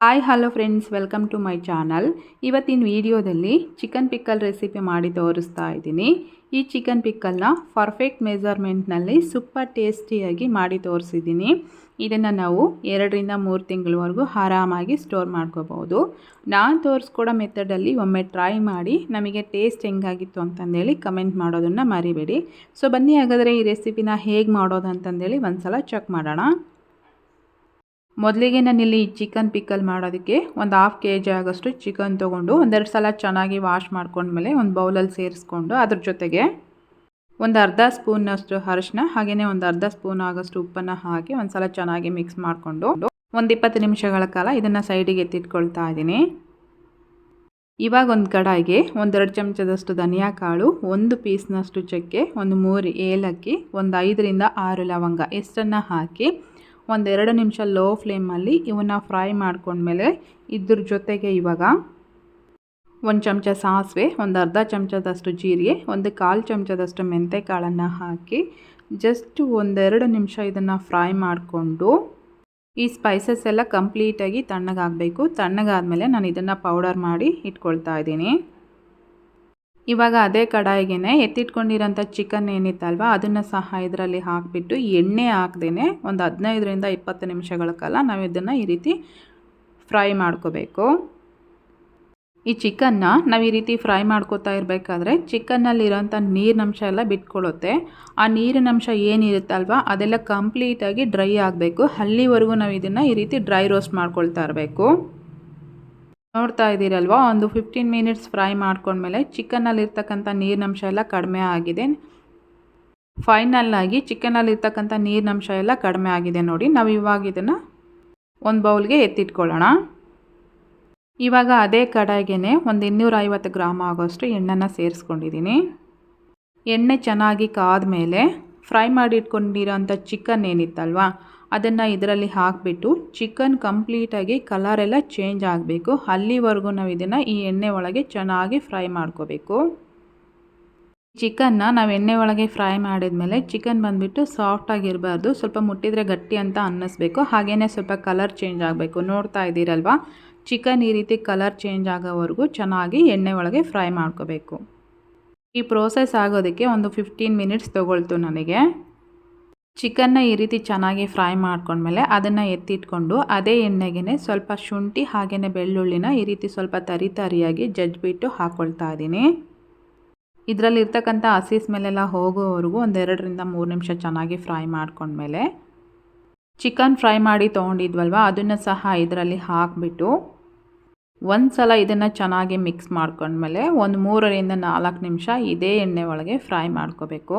Hi hello friends, welcome to my channel. ಇವತ್ತಿನ ವಿಡಿಯೋದಲ್ಲಿ chicken pickle recipe ಮಾಡಿ ತೋರಿಸ್ತಾ ಇದ್ದೀನಿ. ಈ ಚಿಕನ್ ಪಿಕ್ಕಲ್ನ ಪರ್ಫೆಕ್ಟ್ ಮೆಜರ್ಮೆಂಟ್ನಲ್ಲಿ ಸೂಪರ್ ಟೇಸ್ಟಿಯಾಗಿ ಮಾಡಿ ತೋರಿಸಿದ್ದೀನಿ. ಇದನ್ನು ನಾವು 2ರಿಂದ 3 ತಿಂಗಳವರೆಗೂ ಆರಾಮಾಗಿ ಸ್ಟೋರ್ ಮಾಡ್ಕೋಬೋದು. ನಾನು ತೋರಿಸ್ಕೊಡೋ ಮೆಥಡಲ್ಲಿ ಒಮ್ಮೆ ಟ್ರೈ ಮಾಡಿ ನಮಗೆ ಟೇಸ್ಟ್ ಹೆಂಗಾಗಿತ್ತು ಅಂತಂದೇಳಿ ಕಮೆಂಟ್ ಮಾಡೋದನ್ನು ಮರಿಬೇಡಿ. ಸೊ ಬನ್ನಿ, ಹಾಗಾದರೆ ಈ ರೆಸಿಪಿನ ಹೇಗೆ ಮಾಡೋದು ಅಂತಂದೇಳಿ ಒಂದು ಸಲ ಚೆಕ್ ಮಾಡೋಣ. ಮೊದಲಿಗೆ ನಾನಿಲ್ಲಿ ಚಿಕನ್ ಪಿಕ್ಕಲ್ ಮಾಡೋದಕ್ಕೆ ಒಂದು 1/2 kg ಆಗೋಷ್ಟು ಚಿಕನ್ ತೊಗೊಂಡು ಒಂದೆರಡು ಸಲ ಚೆನ್ನಾಗಿ ವಾಶ್ ಮಾಡ್ಕೊಂಡ್ಮೇಲೆ ಒಂದು ಬೌಲಲ್ಲಿ ಸೇರಿಸ್ಕೊಂಡು ಅದ್ರ ಜೊತೆಗೆ ಒಂದು ಅರ್ಧ ಸ್ಪೂನಷ್ಟು ಅರಿಶಿನ ಹಾಗೆಯೇ ಒಂದು ಅರ್ಧ ಸ್ಪೂನ್ ಆಗೋಷ್ಟು ಉಪ್ಪನ್ನು ಹಾಕಿ ಒಂದು ಸಲ ಚೆನ್ನಾಗಿ ಮಿಕ್ಸ್ ಮಾಡಿಕೊಂಡು ಒಂದು 20 ನಿಮಿಷಗಳ ಕಾಲ ಇದನ್ನು ಸೈಡಿಗೆ ಎತ್ತಿಟ್ಕೊಳ್ತಾ ಇದ್ದೀನಿ. ಇವಾಗ ಒಂದು ಕಡಾಯಿಗೆ 1-2 ಚಮಚದಷ್ಟು ಧನಿಯಾ ಕಾಳು, 1 ಪೀಸ್ನಷ್ಟು ಚಕ್ಕೆ, ಒಂದು 3 ಏಲಕ್ಕಿ, ಒಂದು 5ರಿಂದ 6 ಲವಂಗ ಇಷ್ಟನ್ನು ಹಾಕಿ 1-2 ನಿಮಿಷ ಲೋ ಫ್ಲೇಮಲ್ಲಿ ಇವನ್ನ ಫ್ರೈ ಮಾಡ್ಕೊಂಡ್ಮೇಲೆ ಇದ್ರ ಜೊತೆಗೆ ಇವಾಗ 1 ಚಮಚ ಸಾಸಿವೆ, ಒಂದು ಅರ್ಧ ಚಮಚದಷ್ಟು ಜೀರಿಗೆ, ಒಂದು 1/4 ಚಮಚದಷ್ಟು ಮೆಂತ್ಯ ಕಾಳನ್ನು ಹಾಕಿ ಜಸ್ಟ್ 1-2 ನಿಮಿಷ ಇದನ್ನು ಫ್ರೈ ಮಾಡಿಕೊಂಡು ಈ ಸ್ಪೈಸಸ್ ಎಲ್ಲ ಕಂಪ್ಲೀಟಾಗಿ ತಣ್ಣಗಾಗಬೇಕು. ತಣ್ಣಗಾದ್ಮೇಲೆ ನಾನು ಇದನ್ನು ಪೌಡರ್ ಮಾಡಿ ಇಟ್ಕೊಳ್ತಾ ಇದ್ದೀನಿ. ಇವಾಗ ಅದೇ ಕಡಾಯಿಗೆ ಎತ್ತಿಟ್ಕೊಂಡಿರೋಂಥ ಚಿಕನ್ ಏನಿತ್ತಲ್ವ ಅದನ್ನು ಸಹ ಇದರಲ್ಲಿ ಹಾಕಿಬಿಟ್ಟು ಎಣ್ಣೆ ಹಾಕ್ದೇ ಒಂದು 15ರಿಂದ 20 ನಿಮಿಷಗಳ ಕಾಲ ನಾವು ಇದನ್ನು ಈ ರೀತಿ ಫ್ರೈ ಮಾಡ್ಕೋಬೇಕು. ಈ ಚಿಕನ್ನ ನಾವು ಈ ರೀತಿ ಫ್ರೈ ಮಾಡ್ಕೋತಾ ಇರಬೇಕಾದ್ರೆ ಚಿಕನ್ನಲ್ಲಿರೋಂಥ ನೀರಿನಂಶ ಎಲ್ಲ ಬಿಟ್ಕೊಳ್ಳುತ್ತೆ. ಆ ನೀರಿನಂಶ ಏನಿರುತ್ತಲ್ವ ಅದೆಲ್ಲ ಕಂಪ್ಲೀಟಾಗಿ ಡ್ರೈ ಆಗಬೇಕು. ಅಲ್ಲಿವರೆಗೂ ನಾವು ಇದನ್ನು ಈ ರೀತಿ ಡ್ರೈ ರೋಸ್ಟ್ ಮಾಡ್ಕೊಳ್ತಾ ಇರಬೇಕು. ನೋಡ್ತಾ ಇದ್ದೀರಲ್ವ, ಒಂದು 15 ಮಿನಿಟ್ಸ್ ಫ್ರೈ ಮಾಡ್ಕೊಂಡ್ಮೇಲೆ ಚಿಕನ್ನಲ್ಲಿರ್ತಕ್ಕಂಥ ನೀರಿನಂಶ ಎಲ್ಲ ಕಡಿಮೆ ಆಗಿದೆ. ಫೈನಲ್ಲಾಗಿ ಚಿಕನ್ನಲ್ಲಿರ್ತಕ್ಕಂಥ ನೀರಿನಂಶ ಎಲ್ಲ ಕಡಿಮೆ ಆಗಿದೆ ನೋಡಿ. ನಾವು ಇವಾಗ ಇದನ್ನು ಒಂದು ಬೌಲ್ಗೆ ಎತ್ತಿಟ್ಕೊಳ್ಳೋಣ. ಇವಾಗ ಅದೇ ಕಡಾಯಿಗೆ ಒಂದು 250 ಗ್ರಾಮ್ ಆಗೋಷ್ಟು ಎಣ್ಣೆನ ಸೇರಿಸ್ಕೊಂಡಿದ್ದೀನಿ. ಎಣ್ಣೆ ಚೆನ್ನಾಗಿ ಕಾದ್ಮೇಲೆ ಫ್ರೈ ಮಾಡಿ ಇಟ್ಕೊಂಡಿರೋಂಥ ಚಿಕನ್ ಏನಿತ್ತಲ್ವ ಅದನ್ನು ಇದರಲ್ಲಿ ಹಾಕಿಬಿಟ್ಟು ಚಿಕನ್ ಕಂಪ್ಲೀಟಾಗಿ ಕಲರೆಲ್ಲ ಚೇಂಜ್ ಆಗಬೇಕು. ಅಲ್ಲಿವರೆಗೂ ನಾವು ಇದನ್ನು ಈ ಎಣ್ಣೆ ಒಳಗೆ ಚೆನ್ನಾಗಿ ಫ್ರೈ ಮಾಡ್ಕೋಬೇಕು. ಚಿಕನ್ನ ನಾವು ಎಣ್ಣೆ ಒಳಗೆ ಫ್ರೈ ಮಾಡಿದ್ಮೇಲೆ ಚಿಕನ್ ಬಂದುಬಿಟ್ಟು ಸಾಫ್ಟಾಗಿರಬಾರ್ದು, ಸ್ವಲ್ಪ ಮುಟ್ಟಿದರೆ ಗಟ್ಟಿ ಅಂತ ಅನ್ನಿಸ್ಬೇಕು. ಹಾಗೆಯೇ ಸ್ವಲ್ಪ ಕಲರ್ ಚೇಂಜ್ ಆಗಬೇಕು. ನೋಡ್ತಾ ಇದ್ದೀರಲ್ವ, ಚಿಕನ್ ಈ ರೀತಿ ಕಲರ್ ಚೇಂಜ್ ಆಗೋವರೆಗೂ ಚೆನ್ನಾಗಿ ಎಣ್ಣೆ ಒಳಗೆ ಫ್ರೈ ಮಾಡ್ಕೋಬೇಕು. ಈ ಪ್ರೋಸೆಸ್ ಆಗೋದಕ್ಕೆ ಒಂದು 15 ಮಿನಿಟ್ಸ್ ತೊಗೊಳ್ತು ನನಗೆ. ಚಿಕನ್ನ ಈ ರೀತಿ ಚೆನ್ನಾಗಿ ಫ್ರೈ ಮಾಡ್ಕೊಂಡ್ಮೇಲೆ ಅದನ್ನು ಎತ್ತಿಟ್ಕೊಂಡು ಅದೇ ಎಣ್ಣೆಗೆ ಸ್ವಲ್ಪ ಶುಂಠಿ ಹಾಗೆಯೇ ಬೆಳ್ಳುಳ್ಳಿನ ಈ ರೀತಿ ಸ್ವಲ್ಪ ತರಿಯಾಗಿ ಜಜ್ಜಿಬಿಟ್ಟು ಹಾಕ್ಕೊಳ್ತಾ ಇದ್ದೀನಿ. ಇದರಲ್ಲಿರ್ತಕ್ಕಂಥ ಹಸಿ ಸ್ಮೆಲ್ಲೆಲ್ಲ ಹೋಗೋವರೆಗೂ ಒಂದು 2ರಿಂದ 3 ನಿಮಿಷ ಚೆನ್ನಾಗಿ ಫ್ರೈ ಮಾಡ್ಕೊಂಡ್ಮೇಲೆ ಚಿಕನ್ ಫ್ರೈ ಮಾಡಿ ತೊಗೊಂಡಿದ್ವಲ್ವ ಅದನ್ನು ಸಹ ಇದರಲ್ಲಿ ಹಾಕಿಬಿಟ್ಟು ಒಂದು ಸಲ ಇದನ್ನು ಚೆನ್ನಾಗಿ ಮಿಕ್ಸ್ ಮಾಡ್ಕೊಂಡ್ಮೇಲೆ ಒಂದು 3ರಿಂದ 4 ನಿಮಿಷ ಇದೇ ಎಣ್ಣೆ ಒಳಗೆ ಫ್ರೈ ಮಾಡ್ಕೋಬೇಕು.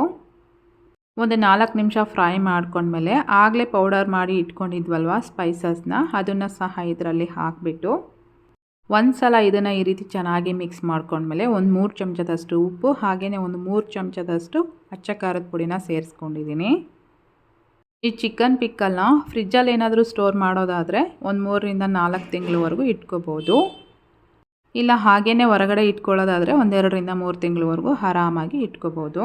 ಒಂದು 4 ನಿಮಿಷ ಫ್ರೈ ಮಾಡ್ಕೊಂಡ್ಮೇಲೆ ಆಗಲೇ ಪೌಡರ್ ಮಾಡಿ ಇಟ್ಕೊಂಡಿದ್ವಲ್ವ ಸ್ಪೈಸಸ್ನ ಅದನ್ನು ಸಹ ಇದರಲ್ಲಿ ಹಾಕಿಬಿಟ್ಟು ಒಂದು ಸಲ ಇದನ್ನು ಈ ರೀತಿ ಚೆನ್ನಾಗಿ ಮಿಕ್ಸ್ ಮಾಡ್ಕೊಂಡ್ಮೇಲೆ ಒಂದು 3 ಚಮಚದಷ್ಟು ಉಪ್ಪು ಹಾಗೆಯೇ ಒಂದು 3 ಚಮಚದಷ್ಟು ಅಚ್ಚ ಖಾರದ ಪುಡಿನ ಸೇರಿಸ್ಕೊಂಡಿದ್ದೀನಿ. ಈ ಚಿಕನ್ ಪಿಕ್ಕಲ್ನ ಫ್ರಿಜ್ಜಲ್ಲಿ ಏನಾದರೂ ಸ್ಟೋರ್ ಮಾಡೋದಾದರೆ ಒಂದು 3ರಿಂದ 4 ತಿಂಗಳವರೆಗೂ ಇಟ್ಕೋಬೋದು. ಇಲ್ಲ ಹಾಗೆಯೇ ಹೊರಗಡೆ ಇಟ್ಕೊಳ್ಳೋದಾದರೆ ಒಂದು 2ರಿಂದ 3 ತಿಂಗಳವರೆಗೂ ಆರಾಮಾಗಿ ಇಟ್ಕೋಬೋದು.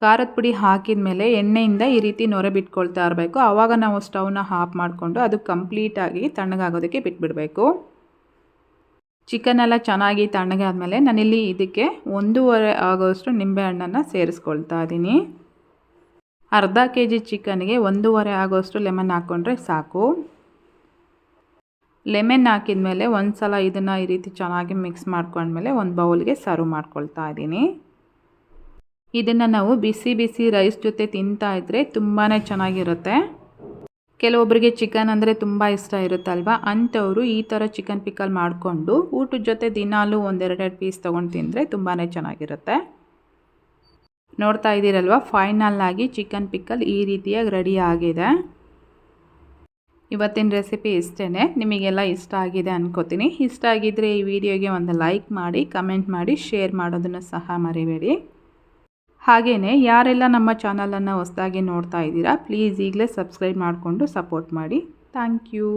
ಖಾರದ ಪುಡಿ ಹಾಕಿದ ಮೇಲೆ ಎಣ್ಣೆಯಿಂದ ಈ ರೀತಿ ನೊರೆ ಬಿಟ್ಕೊಳ್ತಾ ಇರಬೇಕು. ಆವಾಗ ನಾವು ಸ್ಟವ್ನ ಆಫ್ ಮಾಡಿಕೊಂಡು ಅದು ಕಂಪ್ಲೀಟಾಗಿ ತಣ್ಣಗಾಗೋದಕ್ಕೆ ಬಿಟ್ಬಿಡಬೇಕು. ಚಿಕನ್ ಎಲ್ಲ ಚೆನ್ನಾಗಿ ತಣ್ಣಗಾದ್ಮೇಲೆ ನಾನಿಲ್ಲಿ ಇದಕ್ಕೆ 1.5 ಆಗೋಷ್ಟು ನಿಂಬೆಹಣ್ಣನ್ನು ಸೇರಿಸ್ಕೊಳ್ತಾ ಇದ್ದೀನಿ. ಅರ್ಧ kg ಚಿಕನ್ಗೆ 1.5 ಆಗೋಷ್ಟು ಲೆಮನ್ ಹಾಕ್ಕೊಂಡ್ರೆ ಸಾಕು. ಲೆಮನ್ ಹಾಕಿದ ಮೇಲೆ ಒಂದು ಸಲ ಇದನ್ನು ಈ ರೀತಿ ಚೆನ್ನಾಗಿ ಮಿಕ್ಸ್ ಮಾಡ್ಕೊಂಡ್ಮೇಲೆ ಒಂದು ಬೌಲ್ಗೆ ಸರ್ವ್ ಮಾಡ್ಕೊಳ್ತಾ ಇದ್ದೀನಿ. ಇದನ್ನು ನಾವು ಬಿಸಿ ಬಿಸಿ ರೈಸ್ ಜೊತೆ ತಿಂತಾ ಇದ್ದರೆ ತುಂಬಾ ಚೆನ್ನಾಗಿರುತ್ತೆ. ಕೆಲವೊಬ್ಬರಿಗೆ ಚಿಕನ್ ಅಂದರೆ ತುಂಬ ಇಷ್ಟ ಇರುತ್ತಲ್ವ, ಅಂಥವರು ಈ ಥರ ಚಿಕನ್ ಪಿಕ್ಕಲ್ ಮಾಡಿಕೊಂಡು ಊಟದ ಜೊತೆ ದಿನಾಲೂ 1-2 ಪೀಸ್ ತೊಗೊಂಡು ತಿಂದರೆ ತುಂಬಾ ಚೆನ್ನಾಗಿರುತ್ತೆ. ನೋಡ್ತಾ ಇದ್ದೀರಲ್ವ, ಫೈನಲ್ಲಾಗಿ ಚಿಕನ್ ಪಿಕ್ಕಲ್ ಈ ರೀತಿಯಾಗಿ ರೆಡಿ ಆಗಿದೆ. ಇವತ್ತಿನ ರೆಸಿಪಿ ಇಷ್ಟೇ. ನಿಮಗೆಲ್ಲ ಇಷ್ಟ ಆಗಿದೆ ಅಂದ್ಕೋತೀನಿ. ಇಷ್ಟ ಆಗಿದ್ದರೆ ಈ ವಿಡಿಯೋಗೆ ಒಂದು ಲೈಕ್ ಮಾಡಿ, ಕಮೆಂಟ್ ಮಾಡಿ, ಶೇರ್ ಮಾಡೋದನ್ನು ಸಹ ಮರಿಬೇಡಿ. ಹಾಗೆಯೇ ಯಾರೆಲ್ಲ ನಮ್ಮ ಚಾನಲನ್ನು ಹೊಸದಾಗಿ ನೋಡ್ತಾ ಇದ್ದೀರಾ ಪ್ಲೀಸ್ ಈಗಲೇ ಸಬ್ಸ್ಕ್ರೈಬ್ ಮಾಡಿಕೊಂಡು ಸಪೋರ್ಟ್ ಮಾಡಿ. Thank you.